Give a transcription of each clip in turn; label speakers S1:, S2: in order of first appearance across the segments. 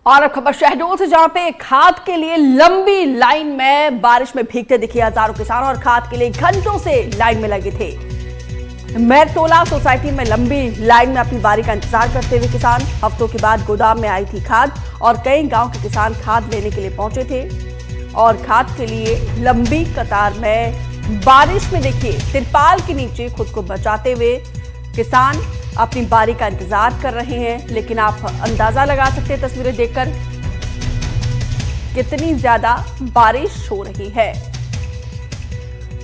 S1: और खबर शहडोल से, जहां पे खाद के लिए लंबी लाइन में बारिश में भीगते दिखे हजारों किसान और खाद के लिए घंटों से लाइन में लगे थे। मैरटोला सोसाइटी में लंबी लाइन में अपनी बारी का इंतजार करते हुए किसान, हफ्तों के बाद गोदाम में आई थी खाद और कई गांव के किसान खाद लेने के लिए पहुंचे थे और खाद के लिए लंबी कतार में बारिश में देखिए तिरपाल के नीचे खुद को बचाते हुए किसान अपनी बारी का इंतजार कर रहे हैं। लेकिन आप अंदाजा लगा सकते हैं तस्वीरें देखकर कितनी ज्यादा बारिश हो रही है।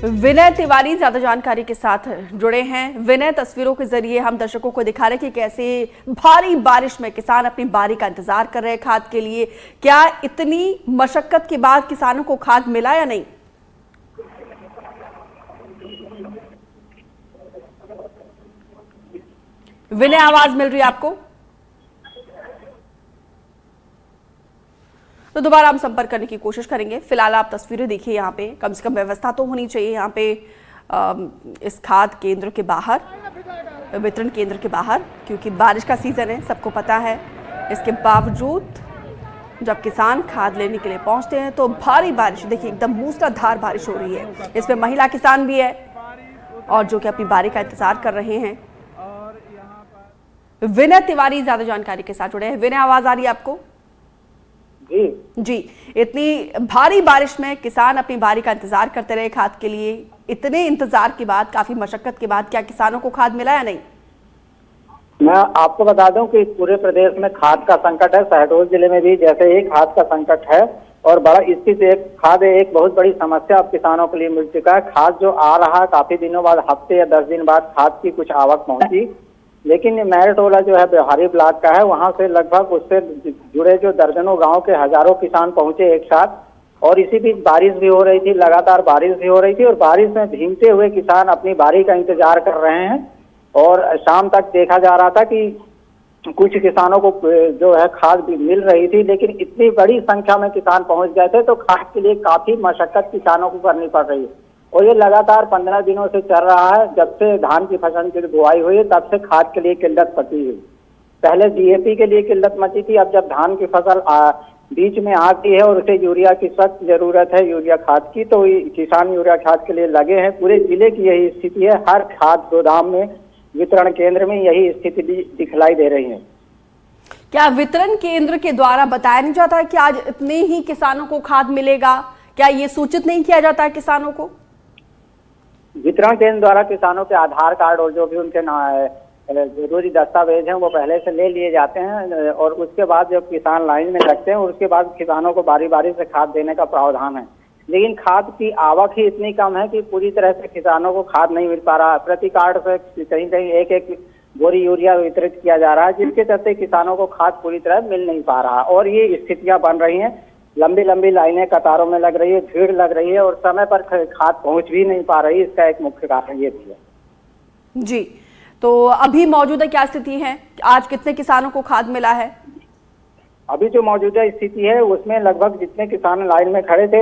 S1: विनय तिवारी ज्यादा जानकारी के साथ जुड़े हैं। विनय, तस्वीरों के जरिए हम दर्शकों को दिखा रहे हैं कि कैसे भारी बारिश में किसान अपनी बारी का इंतजार कर रहे हैं खाद के लिए। क्या इतनी मशक्कत के बाद किसानों को खाद मिला या नहीं? विनय, आवाज मिल रही है आपको? तो दोबारा हम संपर्क करने की कोशिश करेंगे। फिलहाल आप तस्वीरें देखिए, यहाँ पे कम से कम व्यवस्था तो होनी चाहिए यहाँ पे इस खाद केंद्र के बाहर, वितरण केंद्र के बाहर, क्योंकि बारिश का सीजन है, सबको पता है। इसके बावजूद जब किसान खाद लेने के लिए पहुंचते हैं तो भारी बारिश, देखिए एकदम मूसलाधार बारिश हो रही है। इसमें महिला किसान भी है और जो कि अपनी बारी का इंतजार कर रहे हैं। विनय तिवारी ज्यादा जानकारी के साथ जुड़े हैं। विनय, आवाज आ रही है आपको? जी, इतनी भारी बारिश में किसान अपनी बारी का इंतजार करते रहे खाद के लिए। इतने इंतजार के बाद, काफी मशक्कत के बाद, क्या किसानों को खाद मिला या नहीं?
S2: मैं आपको बता दूं कि पूरे प्रदेश में खाद का संकट है। शहडोल जिले में भी जैसे ही खाद का संकट है और बड़ा स्थिति, खाद एक बहुत बड़ी समस्या अब किसानों के लिए मिल चुका है। खाद जो आ रहा है काफी दिनों बाद, हफ्ते या 10 दिन बाद खाद की कुछ आवक पहुंची, लेकिन मैरटोला जो है बिहारी ब्लॉक का है, वहां से लगभग उससे जुड़े जो दर्जनों गांव के हजारों किसान पहुंचे एक साथ। और इसी बीच बारिश भी हो रही थी, लगातार बारिश भी हो रही थी और बारिश में भीगते हुए किसान अपनी बारी का इंतजार कर रहे हैं। और शाम तक देखा जा रहा था कि कुछ किसानों को जो है खाद भी मिल रही थी, लेकिन इतनी बड़ी संख्या में किसान पहुंच गए थे तो खाद के लिए काफी मशक्कत किसानों को करनी पड़ रही है। और ये लगातार 15 दिनों से चल रहा है। जब से धान की फसल की बुआई हुई है तब से खाद के लिए किल्लत मची है। पहले डीएपी के लिए किल्लत मची थी, अब जब धान की फसल बीच में आती है और उसे यूरिया की सख्त जरूरत है, यूरिया खाद की, तो किसान यूरिया खाद के लिए लगे हैं। पूरे जिले की यही स्थिति है। हर खाद गोदाम में, वितरण केंद्र में यही स्थिति दिखलाई दे रही है।
S1: क्या वितरण केंद्र के द्वारा बताया नहीं जाता है कि आज इतने ही किसानों को खाद मिलेगा? क्या ये सूचित नहीं किया जाता है किसानों को?
S2: वितरण केंद्र द्वारा किसानों के आधार कार्ड और जो भी उनके जरूरी दस्तावेज हैं वो पहले से ले लिए जाते हैं और उसके बाद जब किसान लाइन में लगते हैं उसके बाद किसानों को बारी बारी से खाद देने का प्रावधान है। लेकिन खाद की आवक ही इतनी कम है कि पूरी तरह से किसानों को खाद नहीं मिल पा रहा। प्रति कार्ड से कहीं कहीं एक एक बोरी यूरिया वितरित किया जा रहा है, जिसके चलते किसानों को खाद पूरी तरह मिल नहीं पा रहा और ये स्थितियां बन रही हैं। लंबी लंबी लाइनें कतारों में लग रही है, भीड़ लग रही है और समय पर खाद पहुंच भी नहीं पा रही। इसका एक मुख्य कारण ये भी है।
S1: जी, तो अभी मौजूदा क्या स्थिति है? आज कितने किसानों को खाद मिला है?
S2: अभी जो मौजूदा स्थिति है उसमें लगभग जितने किसान लाइन में खड़े थे,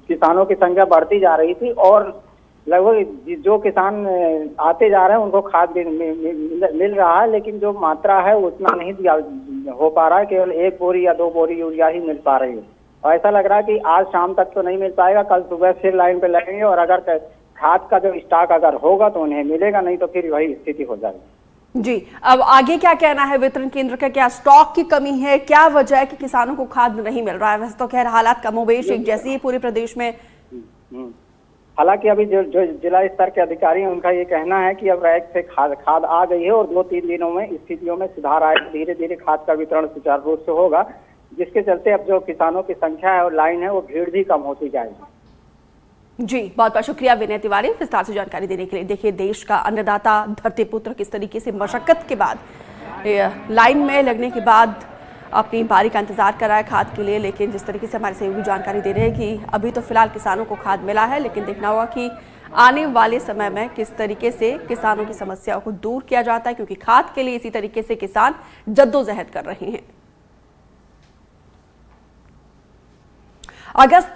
S2: किसानों की संख्या बढ़ती जा रही थी और लगभग जो किसान आते जा रहे हैं उनको खाद मिल रहा है, लेकिन जो मात्रा है उतना नहीं दिया हो पा रहा है। केवल 1 बोरी या 2 बोरी यूरिया ही मिल पा रही है और ऐसा लग रहा है कि आज शाम तक तो नहीं मिल पाएगा। कल सुबह फिर लाइन पे लगेंगे और अगर खाद का जो स्टॉक अगर होगा तो उन्हें मिलेगा, नहीं तो फिर वही स्थिति हो जाएगी।
S1: जी, अब आगे क्या कहना है वितरण केंद्र का? क्या स्टॉक की कमी है? क्या वजह है कि किसानों को खाद नहीं मिल रहा है? वैसे तो खैर हालात कमोबेश एक जैसी ही पूरे प्रदेश में।
S2: हालांकि अभी जो जिला स्तर के अधिकारी हैं उनका ये कहना है कि अब रैक से खाद आ गई है और 2-3 दिनों में स्थितियों में सुधार आएगा। धीरे धीरे खाद का वितरण सुचारू रूप से होगा, जिसके चलते अब जो किसानों की संख्या है और लाइन है वो भीड़ भी कम होती जाएगी।
S1: जी, बहुत बहुत शुक्रिया विनय तिवारी विस्तार से जानकारी देने के लिए। देखिए, देश का अन्नदाता, धरती पुत्र किस तरीके से मशक्कत के बाद, लाइन में लगने के बाद अपनी बारी का इंतजार कर रहा है खाद के लिए। लेकिन जिस तरीके से हमारे सहयोगी जानकारी दे रहे हैं कि अभी तो फिलहाल किसानों को खाद मिला है, लेकिन देखना होगा कि आने वाले समय में किस तरीके से किसानों की समस्याओं को दूर किया जाता है, क्योंकि खाद के लिए इसी तरीके से किसान जद्दोजहद कर रहे हैं। अगस्त